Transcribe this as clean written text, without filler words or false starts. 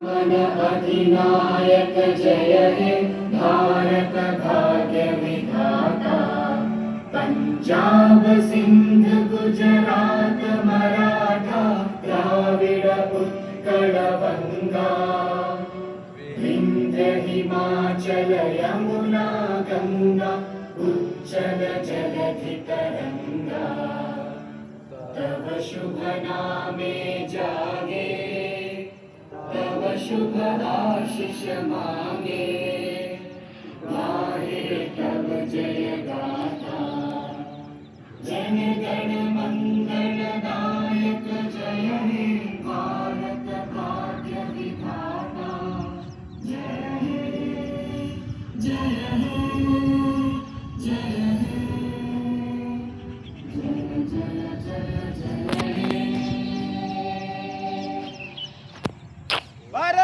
अधिनायक जय हे भारत भाग्य विधाता। पंजाब सिंध गुजरात मराठा द्राविड उत्कल गंगा। विंध्य हिमाचल यमुना गंगा उच्चल जलधि तरंगा। तव शुभ नामे जागे तव शुभ आशीष मांगे। गाहे तव जय गाथा जन गण मंगल दायक जय हे